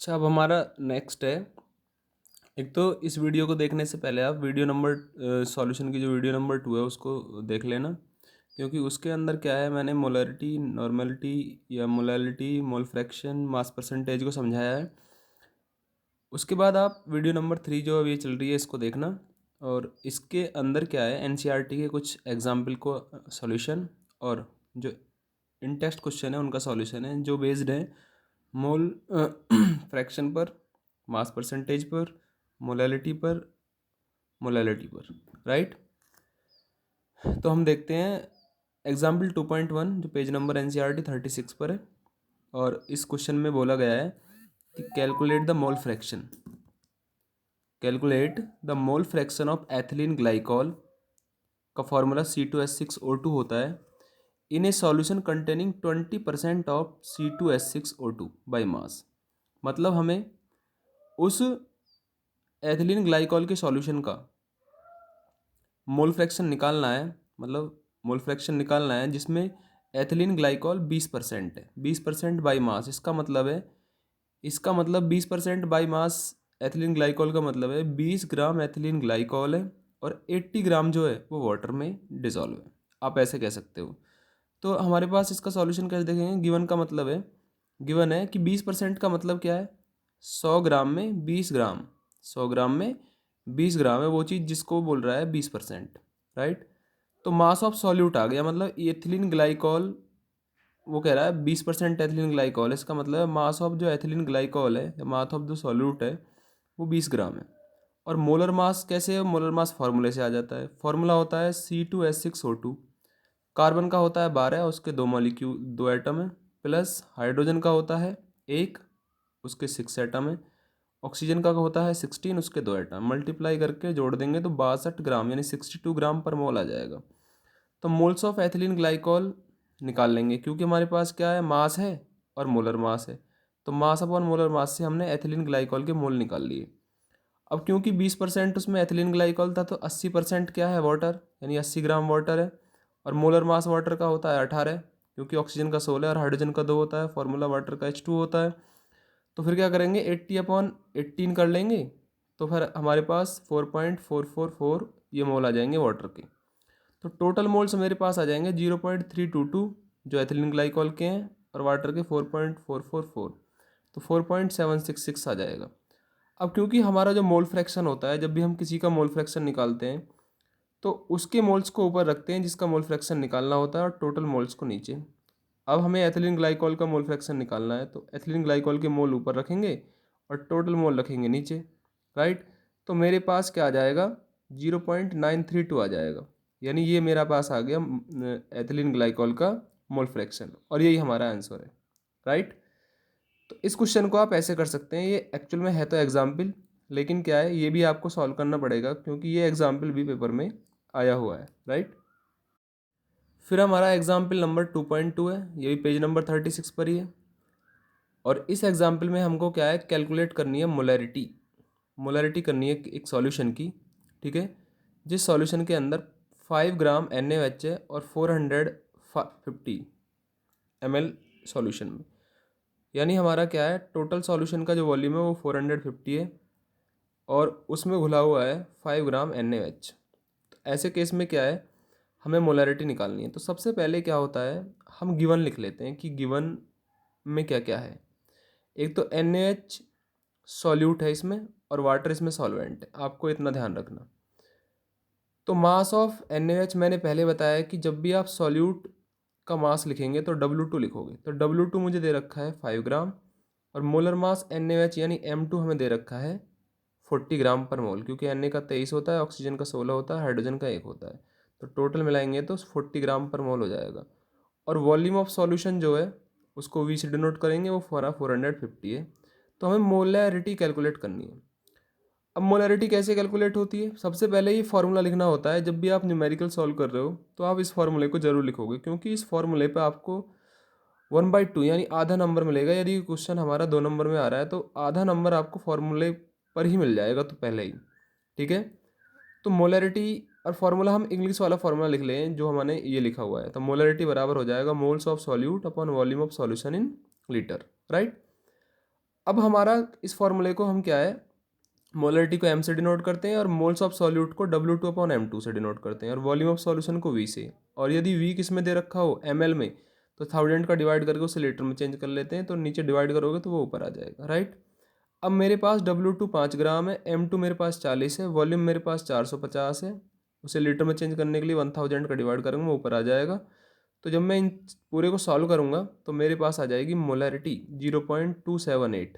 अच्छा, अब हमारा नेक्स्ट है। एक तो इस वीडियो को देखने से पहले आप वीडियो नंबर सॉल्यूशन की जो वीडियो नंबर 2 है उसको देख लेना, क्योंकि उसके अंदर क्या है, मैंने मोलैरिटी, नॉर्मेलिटी या molality, mole fraction, mass percentage को समझाया है। उसके बाद आप वीडियो नंबर 3 जो अभी चल रही है इसको देखना, और इसके अंदर क्या है, एनसीईआरटी के कुछ एग्जाम्पल को सॉल्यूशन और जो इन टेक्स्ट क्वेश्चन है उनका सॉल्यूशन है, जो बेस्ड है मोल फ्रैक्शन पर, मास परसेंटेज पर, मोलैलिटी पर, मोलैलिटी पर, राइट। तो हम देखते हैं एग्जाम्पल 2.1 जो पेज नंबर एनसीईआरटी 36 पर है, और इस क्वेश्चन में बोला गया है कि calculate the mole fraction, calculate the mole fraction of ethylene glycol का फॉर्मूला C2H6O2 होता है in a solution containing 20% of C2H6O2 by mass. मतलब हमें उस एथिलीन ग्लाइकॉल के सॉल्यूशन का मोल फ्रैक्शन निकालना है, मतलब मोल फ्रैक्शन निकालना है जिसमें एथिलीन ग्लाइकॉल 20% है, 20% बाई मास। इसका मतलब 20% बाई मास एथिलीन ग्लाइकॉल का मतलब है 20 ग्राम एथिलीन ग्लाइकॉल है और 80 ग्राम जो है वो वाटर में डिजॉल्व है, आप ऐसे कह सकते हो। तो हमारे पास इसका सॉल्यूशन कैसे देखेंगे, गिवन का मतलब है, गिवन है कि 20% का मतलब क्या है, 100 ग्राम में 20 ग्राम, 100 ग्राम में 20 ग्राम है वो चीज़ जिसको बोल रहा है 20%, राइट। तो मास ऑफ सॉल्यूट आ गया, मतलब एथिलीन ग्लाइकॉल वो कह रहा है 20% एथिलीन ग्लाइकॉल है, इसका मतलब है मास ऑफ जो एथिलीन ग्लाइकॉल है या मास ऑफ जो सॉल्यूट है वो 20 ग्राम है। और मोलर मास कैसे है, मोलर मास फार्मूले से आ जाता है, फार्मूला होता है C2H6O2, कार्बन का होता है 12, उसके दो मॉलिक्यूल, दो एटम है, प्लस हाइड्रोजन का होता है एक, उसके 6 एटम है, ऑक्सीजन का होता है 16, उसके दो एटम, मल्टीप्लाई करके जोड़ देंगे तो 62 ग्राम यानी 62 ग्राम पर मोल आ जाएगा। तो मोल्स ऑफ एथिलीन ग्लाइकॉल निकाल लेंगे, क्योंकि हमारे पास क्या है, मास है और मोलर मास है। तो मास अपॉन मोलर मास से हमने एथिलीन ग्लाइकॉल के मोल निकाल लिए। अब क्योंकि 20% उसमें एथिलीन ग्लाइकॉल था तो 80% क्या है, वाटर, यानी 80 ग्राम वाटर है। और मोलर मास वाटर का होता है 18, क्योंकि ऑक्सीजन का 16 और हाइड्रोजन का 2 होता है, फॉर्मूला वाटर का H2 होता है। तो फिर क्या करेंगे, 80/18 कर लेंगे, तो फिर हमारे पास 4.444 ये मोल आ जाएंगे वाटर के। तो टोटल मोल्स मेरे पास आ जाएंगे 0.322 जो एथिलीन ग्लाइकॉल के हैं, और वाटर के 4.444, तो 4.766 आ जाएगा। अब क्योंकि हमारा जो मोल फ्रैक्शन होता है, जब भी हम किसी का मोल फ्रैक्शन निकालते हैं तो उसके मोल्स को ऊपर रखते हैं जिसका मोल फ्रैक्शन निकालना होता है, और टोटल मोल्स को नीचे। अब हमें एथिलीन ग्लाइकॉल का मोल फ्रैक्शन निकालना है, तो एथिलीन ग्लाइकॉल के मोल ऊपर रखेंगे और टोटल मोल रखेंगे नीचे, राइट। तो मेरे पास क्या आ जाएगा, 0.932 आ जाएगा, यानी ये मेरा पास आ गया एथिलीन ग्लाइकॉल का मोल फ्रैक्शन, और यही हमारा आंसर है, राइट। तो इस क्वेश्चन को आप ऐसे कर सकते हैं, ये एक्चुअल में है तो एग्जाम्पल, लेकिन क्या है, ये भी आपको सॉल्व करना पड़ेगा क्योंकि ये एग्जाम्पल भी पेपर में आया हुआ है, राइट। फिर हमारा एग्जाम्पल नंबर 2.2 है, ये भी पेज नंबर 36 पर ही है। और इस एग्जाम्पल में हमको क्या है, कैलकुलेट करनी है मोलैरिटी, मोलैरिटी करनी है एक सॉल्यूशन की, ठीक है। जिस सॉल्यूशन के अंदर 5 ग्राम NaOH है और 450 ml सॉल्यूशन में, यानी हमारा क्या है, टोटल सॉल्यूशन का जो वॉल्यूम है वो 450 है और उसमें घुला हुआ है 5 ग्राम NaOH। तो ऐसे केस में क्या है, हमें मोलैरिटी निकालनी है। तो सबसे पहले क्या होता है, हम गिवन लिख लेते हैं कि गिवन में क्या क्या है। एक तो NaOH सॉल्यूट है इसमें और वाटर इसमें सॉल्वेंट है, आपको इतना ध्यान रखना। तो मास ऑफ NaOH मैंने पहले बताया कि जब भी आप सॉल्यूट का मास लिखेंगे तो W2 लिखोगे, तो W2 मुझे दे रखा है 5 ग्राम, और मोलर मास NaOH यानी M2 हमें दे रखा है 40 ग्राम पर मोल, क्योंकि Na का 23 होता है, ऑक्सीजन का 16 होता है, हाइड्रोजन का 1 होता है। तो टोटल मिलाएंगे तो 40 ग्राम पर मोल हो जाएगा। और वॉल्यूम ऑफ सॉल्यूशन जो है उसको V से डिनोट करेंगे, वो 450 है। तो हमें मोलैरिटी कैलकुलेट करनी है। अब मोलैरिटी कैसे कैलकुलेट होती है, सबसे पहले ये फार्मूला लिखना होता है। जब भी आप न्यूमेरिकल सॉल्व कर रहे हो तो आप इस फार्मूले को जरूर लिखोगे, क्योंकि इस फार्मूले पे आपको 1/2 यानी आधा नंबर मिलेगा। यदि क्वेश्चन हमारा 2 नंबर में आ रहा है तो आधा नंबर आपको फार्मूले पर ही मिल जाएगा, तो पहले ही, ठीक है। तो मोलैरिटी और फार्मूला हम इंग्लिश वाला फार्मूला लिख लें जो हमने ये लिखा हुआ है। तो मोलैरिटी बराबर हो जाएगा moles of solute upon volume of solution in litre, right. अब हमारा इस फॉर्मूले को हम क्या है, मोलरिटी को m से डिनोट करते हैं और मोल्स ऑफ सॉल्यूट को W2/m2 से डिनोट करते हैं और वॉल्यूम ऑफ सॉल्यूशन को V से। और यदि V किस में दे रखा हो, ml में, तो 1000 का डिवाइड करके उसे लीटर में चेंज कर लेते हैं, तो नीचे डिवाइड करोगे तो वो ऊपर आ जाएगा, राइट। अब मेरे पास W2 5 ग्राम है, M2 मेरे पास 40 है, वॉल्यूम मेरे पास 450 है, उसे लीटर में चेंज करने के लिए 1000 का डिवाइड करूँगा, वो ऊपर आ जाएगा। तो जब मैं इन पूरे को सॉल्व करूँगा तो मेरे पास आ जाएगी मोलरिटी 0.278।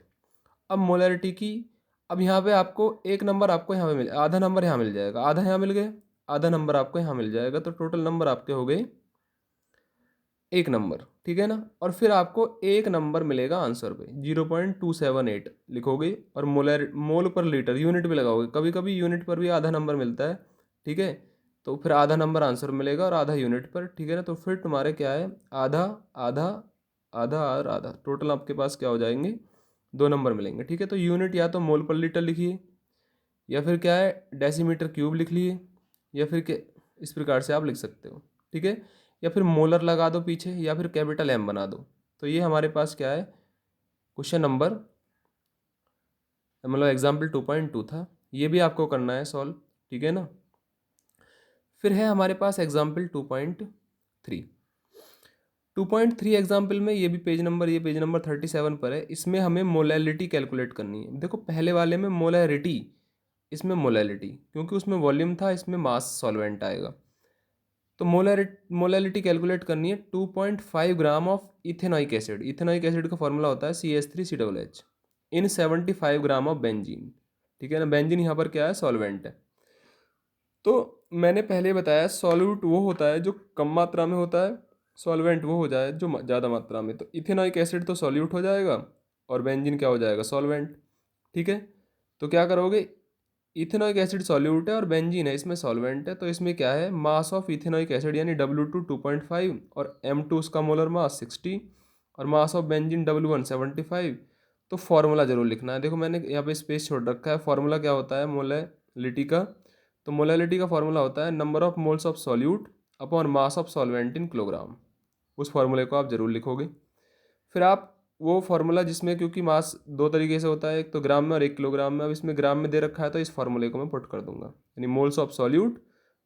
अब मोलरिटी की, अब यहाँ पे आपको एक नंबर आपको यहाँ पे मिल, आधा नंबर यहाँ मिल जाएगा, आधा यहाँ मिल गया, आधा नंबर आपको यहाँ मिल जाएगा, तो टोटल नंबर आपके हो गए एक नंबर, ठीक है ना। और फिर आपको एक नंबर मिलेगा आंसर पे, 0.278 लिखोगे और मोल पर लीटर यूनिट भी लगाओगे, कभी कभी यूनिट पर भी आधा नंबर मिलता है, ठीक है। तो फिर आधा नंबर आंसर मिलेगा और आधा यूनिट पर, ठीक है ना। तो फिर तुम्हारे क्या है, आधा आधा आधा और आधा, टोटल आपके पास क्या हो जाएंगे, 2 नंबर मिलेंगे, ठीक है। तो यूनिट या तो मोल पर लीटर लिखिए, या फिर क्या है डेसीमीटर क्यूब लिख लिए, या फिर के इस प्रकार से आप लिख सकते हो, ठीक है। या फिर मोलर लगा दो पीछे, या फिर कैपिटल M बना दो। तो ये हमारे पास क्या है, क्वेश्चन नंबर, मतलब एग्जाम्पल 2.2 था, ये भी आपको करना है सॉल्व, ठीक है ना। फिर है हमारे पास एग्जाम्पल 2.3। 2.3 एग्जाम्पल में ये भी पेज नंबर, ये पेज नंबर 37 पर है। इसमें हमें मोलैलिटी कैलकुलेट करनी है। देखो पहले वाले में मोलैरिटी, इसमें मोलैलिटी, क्योंकि उसमें वॉल्यूम था, इसमें मास सॉल्वेंट आएगा। तो मोलैलिटी कैलकुलेट करनी है 2.5 gram of ethanoic acid. Ethanoic acid का फॉर्मूला होता है CH3COOH in 75 gram of benzene, ठीक है ना। बेंजीन यहाँ पर क्या है, सॉल्वेंट है। तो मैंने पहले बताया सॉल्यूट वो होता है जो कम मात्रा में होता है, सॉल्वेंट वो हो जाए जो ज़्यादा मात्रा में। तो इथेनॉइक एसिड तो सॉल्यूट हो जाएगा और बेंजीन क्या हो जाएगा, सॉल्वेंट, ठीक है। तो क्या करोगे, इथेनॉइक एसिड सॉल्यूट है और बेंजीन है, इसमें सॉल्वेंट है। तो इसमें क्या है, मास ऑफ इथेनॉइक एसिड यानी W2 2.5 और M2 उसका मोलर मास 60 और मास ऑफ बेंजीन W1 75। तो फॉर्मूला जरूर लिखना है। देखो मैंने यहाँ पे स्पेस छोड़ रखा है। फॉर्मूला क्या होता है मोलैलिटी का, तो मोलैलिटी का फॉर्मूला होता है number of moles of solute upon mass of solvent in kilogram. उस फॉर्मूले को आप जरूर लिखोगे। फिर आप वो फार्मूला जिसमें, क्योंकि मास दो तरीके से होता है, एक तो ग्राम में और एक किलोग्राम में, अब इसमें ग्राम में दे रखा है तो इस फार्मूले को मैं पुट कर दूंगा, यानी moles of solute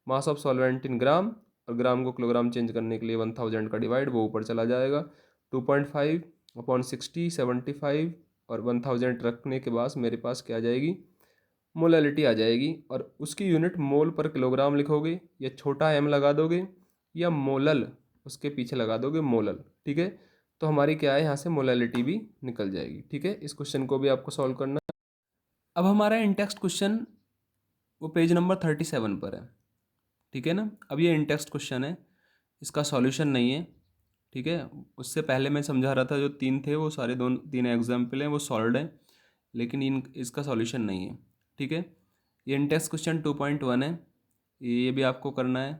mass of solvent in gram, और ग्राम को किलोग्राम चेंज करने के लिए 1000 का डिवाइड वो ऊपर चला जाएगा। 2.5 अपॉन 60 75 और 1000 रखने के बाद मेरे पास क्या आ जाएगी, मोलैलिटी आ जाएगी। और उसकी यूनिट मोल पर किलोग्राम लिखोगे, या छोटा m लगा दोगे, या मोलल उसके पीछे लगा दोगे, मोलल, ठीक है। तो हमारी क्या है, यहाँ से मोलैलिटी भी निकल जाएगी, ठीक है। इस क्वेश्चन को भी आपको सॉल्व करना है। अब हमारा इंटेक्स्ट क्वेश्चन वो पेज नंबर 37 पर है, ठीक है ना। अब ये इंटेक्स्ट क्वेश्चन है, इसका सॉल्यूशन नहीं है, ठीक है। उससे पहले मैं समझा रहा था जो तीन थे वो सारे तीन एग्जाम्पल हैं वो सॉल्व हैं, लेकिन इसका सॉल्यूशन नहीं है, ठीक है। ये इंटेक्स्ट क्वेश्चन 2.1 है, ये भी आपको करना है।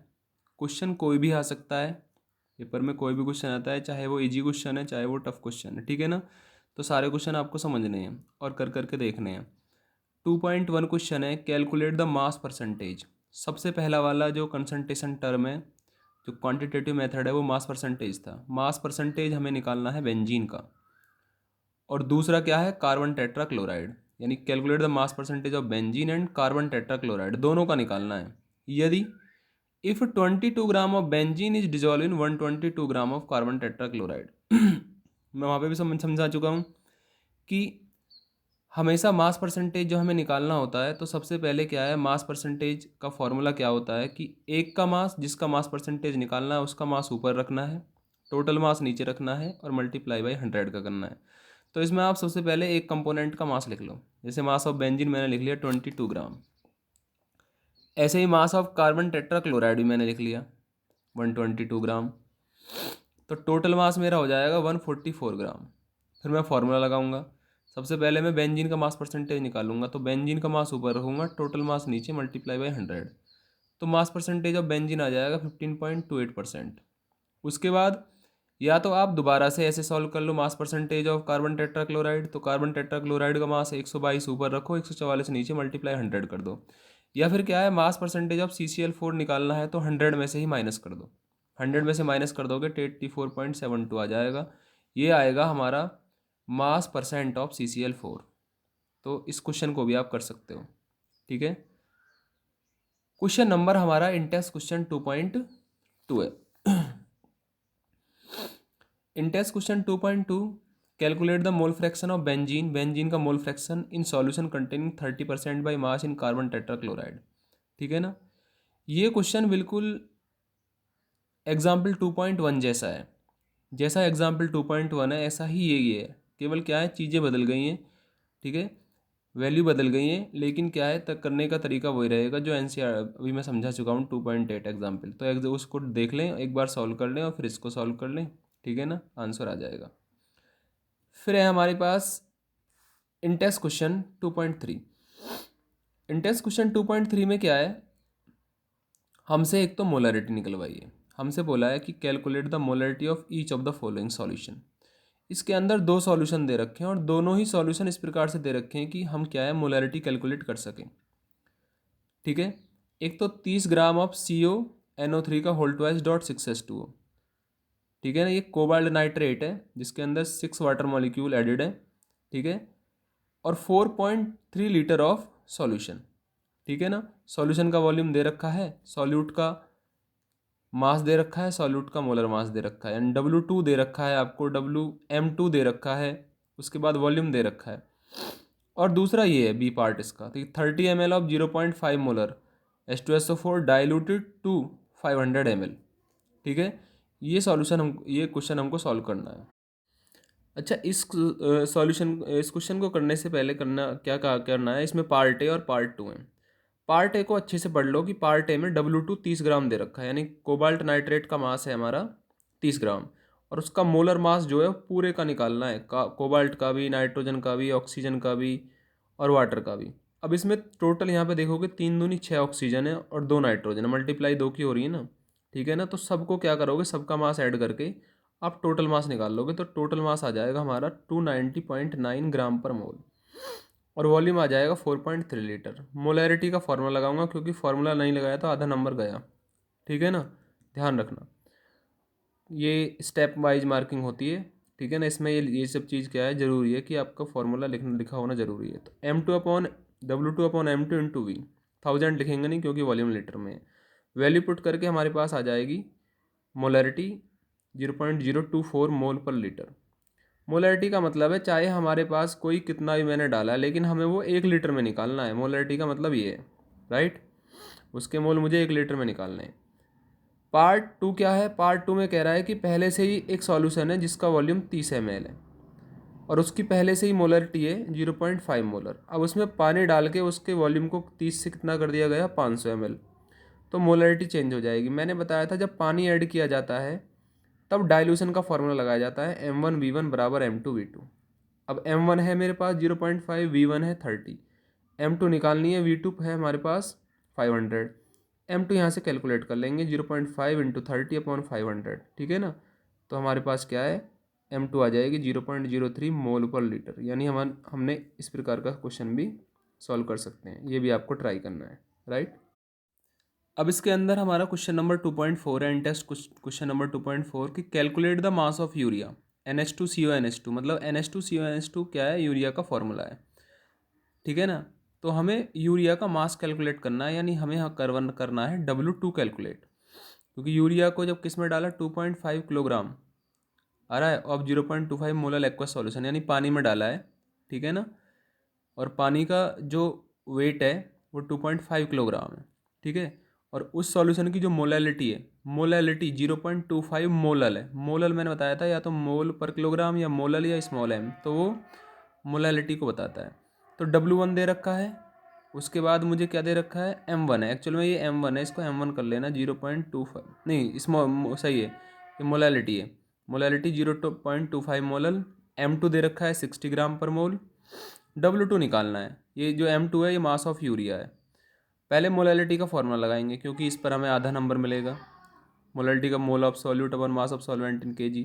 क्वेश्चन कोई भी आ सकता है, पेपर में कोई भी क्वेश्चन आता है, चाहे वो इजी क्वेश्चन है चाहे वो टफ क्वेश्चन है, ठीक है ना। तो सारे क्वेश्चन आपको समझने हैं और कर करके देखने हैं। 2.1 क्वेश्चन है, कैलकुलेट द मास परसेंटेज। सबसे पहला वाला जो कंसंट्रेशन टर्म है, जो क्वांटिटेटिव मेथड है, वो मास परसेंटेज था। मास परसेंटेज हमें निकालना है बेंजीन का। और दूसरा क्या है, कार्बन टेट्रा क्लोराइड, यानी calculate the mass percentage of benzene and carbon tetra chloride, दोनों का निकालना है। यदि if 22 gram of benzene is dissolve in 122 gram of carbon tetra chloride. मैं वहाँ पे भी समझा चुका हूँ कि हमेशा मास परसेंटेज जो हमें निकालना होता है, तो सबसे पहले क्या है, मास परसेंटेज का फॉर्मूला क्या होता है कि एक का मास, जिसका मास परसेंटेज निकालना है उसका मास ऊपर रखना है, टोटल मास नीचे रखना है और मल्टीप्लाई बाई 100 का करना है। तो इसमें आप सबसे पहले एक कंपोनेंट का मास लिख लो, जैसे मास ऑफ बेंजीन मैंने लिख लिया 22 ग्राम। ऐसे ही mass of carbon tetrachloride भी मैंने लिख लिया 122 ग्राम। तो टोटल मास मेरा हो जाएगा 144 ग्राम। फिर मैं फार्मूला लगाऊंगा, सबसे पहले मैं बेंजीन का मास परसेंटेज निकालूंगा, तो बेंजीन का मास ऊपर रखूंगा, टोटल मास नीचे, मल्टीप्लाई बाई 100। तो मास परसेंटेज ऑफ बेंजीन आ जाएगा 15.28%। उसके बाद या तो आप दोबारा से ऐसे सॉल्व कर लो mass percentage of carbon tetrachloride, तो कार्बन टेट्रा क्लोराइड का मास 122 ऊपर रखो, 144 नीचे, मल्टीप्लाई 100 कर दो। या फिर क्या है, मास परसेंटेज ऑफ CCl4 निकालना है तो 100 में से ही माइनस कर दो, 100 में से माइनस कर दोगे तो 84.72 आ जाएगा। ये आएगा हमारा मास परसेंट ऑफ CCl4। तो इस क्वेश्चन को भी आप कर सकते हो, ठीक है। क्वेश्चन नंबर हमारा इंटेंस क्वेश्चन 2.2 है। Intext question 2.2, calculate the mole fraction of benzene. Benzene का mole fraction in solution containing 30% by mass in carbon tetrachloride, ठीक है ना। ये क्वेश्चन बिल्कुल एग्जाम्पल 2.1 जैसा है। जैसा एग्जाम्पल 2.1 है ऐसा ही ये है, केवल क्या है, चीज़ें बदल गई हैं, ठीक है, वैल्यू बदल गई हैं, लेकिन क्या है तक करने का तरीका वही रहेगा जो NCR अभी मैं समझा चुका हूँ 2.8 एग्जाम्पल। तो उसको देख लें, एक बार सॉल्व कर लें और फिर इसको सॉल्व कर लें, ठीक है ना, आंसर आ जाएगा। फिर है हमारे पास इंटेंस क्वेश्चन 2.3। इंटेंस क्वेश्चन 2.3 में क्या है, हमसे एक तो मोलरिटी निकलवाई है। हमसे बोला है कि calculate the molarity of each of the following solution. इसके अंदर दो सॉल्यूशन दे रखे हैं और दोनों ही सॉल्यूशन इस प्रकार से दे रखे हैं कि हम क्या है मोलरिटी कैलकुलेट कर सकें, ठीक है। एक तो 30 ग्राम ऑफ CONO3 का होल ट्वाइस डॉट 6H2O, ठीक है ना। ये कोबाल्ट नाइट्रेट है जिसके अंदर 6 वाटर मॉलिक्यूल एडेड है, ठीक है, और 4.3 लीटर ऑफ सॉल्यूशन, ठीक है ना। सॉल्यूशन का वॉल्यूम दे रखा है, सॉल्यूट का मास दे रखा है, सॉल्यूट का मोलर मास दे रखा है, एंड W2 दे रखा है आपको, WM2 दे रखा है, उसके बाद वॉल्यूम दे रखा है। और दूसरा ये है बी पार्ट इसका, तो 30 ml of 0.5 molar H2SO4 diluted to 500 ml, ठीक है। ये सॉल्यूशन ये क्वेश्चन हमको सॉल्व करना है। अच्छा, इस क्वेश्चन को करने से पहले करना है, इसमें पार्ट ए और पार्ट टू है। पार्ट ए को अच्छे से पढ़ लो कि पार्ट ए में W2 30 ग्राम दे रखा है, यानी कोबाल्ट नाइट्रेट का मास है हमारा 30 ग्राम, और उसका मोलर मास जो है वो पूरे का निकालना है, कोबाल्ट का भी, नाइट्रोजन का भी, ऑक्सीजन का भी और वाटर का भी। अब इसमें टोटल यहाँ पे देखोगे 3 दूनी 6 ऑक्सीजन है और 2 नाइट्रोजन, मल्टीप्लाई 2 की हो रही है ना, ठीक है ना। तो सबको क्या करोगे, सबका मास ऐड करके आप टोटल मास निकाल लोगे, तो टोटल मास आ जाएगा हमारा 290.9 ग्राम पर मोल, और वॉल्यूम आ जाएगा 4.3 लीटर। मोलैरिटी का फार्मूला लगाऊंगा क्योंकि फार्मूला नहीं लगाया तो आधा नंबर गया, ठीक है ना, ध्यान रखना। ये स्टेप वाइज मार्किंग होती है, ठीक है ना। इसमें ये सब चीज़ क्या है, ज़रूरी है कि आपका फार्मूला लिखा होना ज़रूरी है। तो M2/W2/M2 इंटू V, 1000 लिखेंगे नहीं क्योंकि वॉल्यूम लीटर में है। वैल्यू पुट करके हमारे पास आ जाएगी मोलैरिटी 0.024 मोल पर लीटर। मोलैरिटी का मतलब है चाहे हमारे पास कोई कितना भी मैंने डाला है, लेकिन हमें वो 1 लीटर में निकालना है। मोलैरिटी का मतलब ये है, राइट, उसके मोल मुझे 1 लीटर में निकालने हैं। पार्ट टू क्या है, पार्ट टू में कह रहा है कि पहले से ही एक सॉल्यूशन है जिसका वॉल्यूम 30 ml है और उसकी पहले से ही मोलरिटी है 0.5 मोलर। अब उसमें पानी डाल के उसके वॉल्यूम को 30 से कितना कर दिया गया, 500 ml, तो मोलरिटी चेंज हो जाएगी। मैंने बताया था जब पानी ऐड किया जाता है तब डाइल्यूशन का फॉर्मूला लगाया जाता है, M1V1 बराबर M2V2। अब M1 है मेरे पास 0.5, V1 है 30, M2 निकालनी है, V2 है हमारे पास 500। M2 यहाँ से कैलकुलेट कर लेंगे 0.5 इंटू 30/500, ठीक है ना। तो हमारे पास क्या है, M2 आ जाएगी 0.03 मोल पर लीटर। यानी हमने इस प्रकार का क्वेश्चन भी सॉल्व कर सकते हैं, ये भी आपको ट्राई करना है, राइट। अब इसके अंदर हमारा क्वेश्चन नंबर 2.4 है, इंटेस्ट क्वेश्चन नंबर 2.4 कि calculate the mass of urea NH2CONH2, मतलब NH2CONH2 क्या है, यूरिया का फॉर्मूला है, ठीक है ना। तो हमें यूरिया का मास कैलकुलेट करना है, यानी हमें यहाँ करना है W2 कैलकुलेट, क्योंकि यूरिया को जब किस में डाला 2.5 किलोग्राम आ रहा है, अब 0.25 मोलर एक्वस सॉल्यूशन यानी पानी में डाला है, ठीक है ना। और पानी का जो वेट है वो 2.5 किलोग्राम है, ठीक है। और उस सॉल्यूशन की जो मोलैलिटी है, मोलैलिटी 0.25 मोलल है। मोलल मैंने बताया था या तो मोल पर किलोग्राम या मोलल या स्मॉल m, तो वो मोलैलिटी को बताता है। तो W1 दे रखा है, उसके बाद मुझे क्या दे रखा है, M1 है। एक्चुअल में ये M1 है, इसको M1 कर लेना, 0.25 नहीं स्मॉल सही है, ये मोलैलिटी है। Molality 0.25 molal. M2 दे रखा है 60 ग्राम पर मोल। W2 निकालना है, ये जो M2 है ये मास ऑफ यूरिया है। पहले मोलैलिटी का फॉर्मूला लगाएंगे क्योंकि इस पर हमें आधा नंबर मिलेगा। मोलैलिटी का mole of solute upon mass of solvent in kg।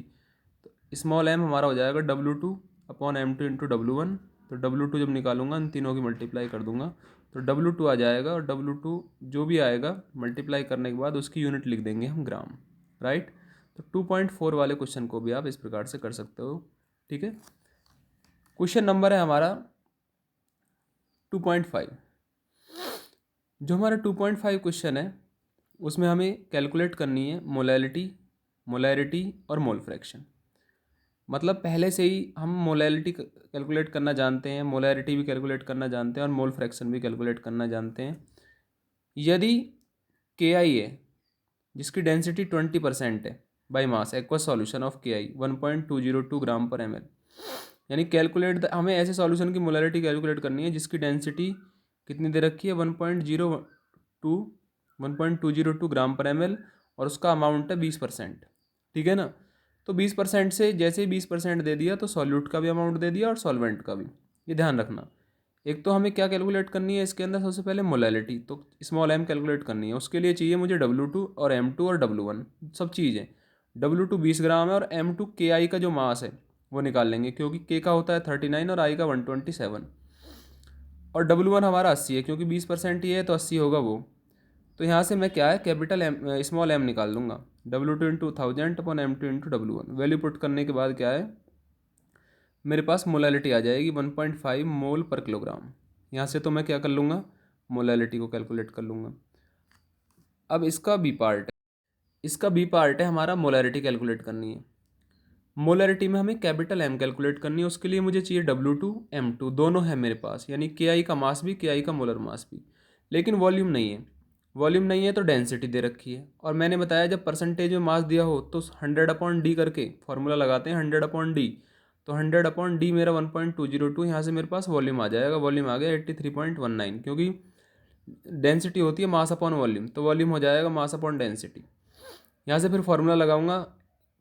तो स्मॉल m हमारा हो जाएगा W2/M2 इंटू W1। तो W2 जब निकालूंगा इन तीनों की मल्टीप्लाई कर दूंगा तो W2 आ जाएगा, और W2 जो भी आएगा मल्टीप्लाई करने के बाद उसकी यूनिट लिख देंगे हम ग्राम, राइट। तो 2.4 वाले क्वेश्चन को भी आप इस प्रकार से कर सकते हो, ठीक है। क्वेश्चन नंबर है हमारा 2.5। जो हमारा 2.5 क्वेश्चन है उसमें हमें कैलकुलेट करनी है मोलैरिटी और मोल फ्रैक्शन। मतलब पहले से ही हम मोलैरिटी कैलकुलेट करना जानते हैं, मोलैरिटी भी कैलकुलेट करना जानते हैं और मोल फ्रैक्शन भी कैलकुलेट करना जानते हैं। यदि के आई है जिसकी डेंसिटी 20% है by mass, aqua solution of के आई 1.202 ग्राम पर ml, यानी कैलकुलेट हमें ऐसे सॉल्यूशन की मोलैरिटी कैलकुलेट करनी है जिसकी डेंसिटी कितनी दे रखी है 1.202 ग्राम पर ml और उसका अमाउंट है 20%। ठीक है ना। तो 20% से जैसे ही 20% दे दिया तो सॉल्यूट का भी अमाउंट दे दिया और सॉल्वेंट का भी। ये ध्यान रखना। एक तो हमें क्या कैलकुलेट करनी है इसके अंदर, सबसे पहले मोलैलिटी, तो स्मॉल m कैलकुलेट करनी है। उसके लिए चाहिए मुझे W2 और M2 और W1 सब चीज़ें। W2 20 ग्राम है और M2 KI का जो मास है वो निकाल लेंगे, क्योंकि K का होता है 39 और I का 127 और W1 हमारा 80 है, क्योंकि 20% ही है तो 80 होगा वो। तो यहाँ से मैं क्या है कैपिटल एम स्मॉल m निकाल लूँगा, W2 into 1000 upon M2 into W1। Value put करने के बाद क्या है मेरे पास मोलैलिटी आ जाएगी 1.5 मोल पर किलोग्राम। यहाँ से तो मैं क्या कर लूँगा, मोलैलिटी को कैलकुलेट कर लूँगा। अब इसका बी पार्ट है हमारा मोलैरिटी कैलकुलेट करनी है। मोलैरिटी में हमें कैपिटल M कैलकुलेट करनी है। उसके लिए मुझे चाहिए W2 M2 दोनों है मेरे पास, यानी KI का मास भी KI का मोलर मास भी, लेकिन वॉल्यूम नहीं है। वॉल्यूम नहीं है तो डेंसिटी दे रखी है। और मैंने बताया जब परसेंटेज में मास दिया हो तो 100/d करके फॉर्मूला लगाते हैं 100/d। तो 100/d मेरा 1.202, यहाँ से मेरे पास वॉल्यूम आ जाएगा। वॉल्यूम आ गया 83.19, क्योंकि डेंसिटी होती है मास अपॉन वॉल्यूम, तो वॉल्यूम हो जाएगा मास अपॉन डेंसिटी। यहाँ से फिर फॉर्मूला लगाऊंगा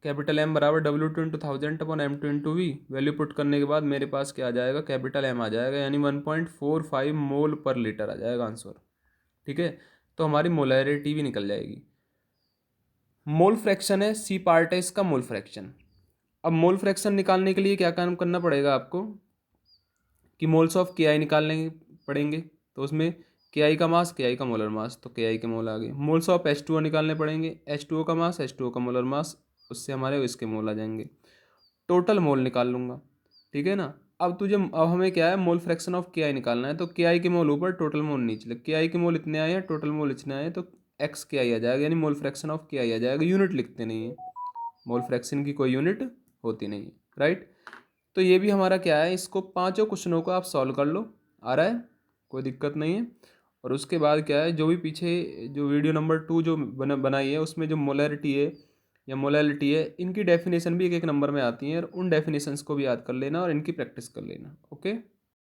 कैपिटल M बराबर W2 into 1000 upon M2 into V। Value put करने के बाद मेरे पास क्या आ जाएगा, कैपिटल M आ जाएगा, यानी 1.45 मोल पर लीटर आ जाएगा आंसर। ठीक है, तो हमारी मोलैरिटी भी निकल जाएगी। मोल फ्रैक्शन है, सी पार्ट है इसका मोल फ्रैक्शन। अब मोल फ्रैक्शन निकालने के लिए क्या काम करना पड़ेगा आपको कि मोल्स ऑफ के आई निकालने पड़ेंगे। तो उसमें के आई का मास, के आई का मोलर मास, तो के आई के मोल आ गए। मोल्स ऑफ H2O निकालने पड़ेंगे, H2O का मास, H2O का मोलर मास, उससे हमारे इसके मोल आ जाएंगे। टोटल मोल निकाल लूँगा। ठीक है ना। अब हमें क्या है मोल फ्रैक्शन ऑफ के आई निकालना है। तो के आई के मोल ऊपर, टोटल मोल नीचे। के आई के मोल इतने आए हैं, टोटल मोल इतने आए हैं, तो एक्स के आई आ जाएगा, यानी मोल फ्रैक्शन ऑफ के आई आ जाएगा। यूनिट लिखते नहीं है, मोल फ्रैक्शन की कोई यूनिट होती नहीं है, राइट। तो ये भी हमारा क्या है, इसको पांचों क्वेश्चनों को आप सॉल्व कर लो, आ रहा है, कोई दिक्कत नहीं है। और उसके बाद क्या है, जो भी पीछे जो वीडियो नंबर 2 जो बनाई है उसमें जो मोलैरिटी है या मोलैलिटी है, इनकी डेफिनेशन भी एक एक नंबर में आती हैं, और उन डेफिनेशंस को भी याद कर लेना और इनकी प्रैक्टिस कर लेना। ओके।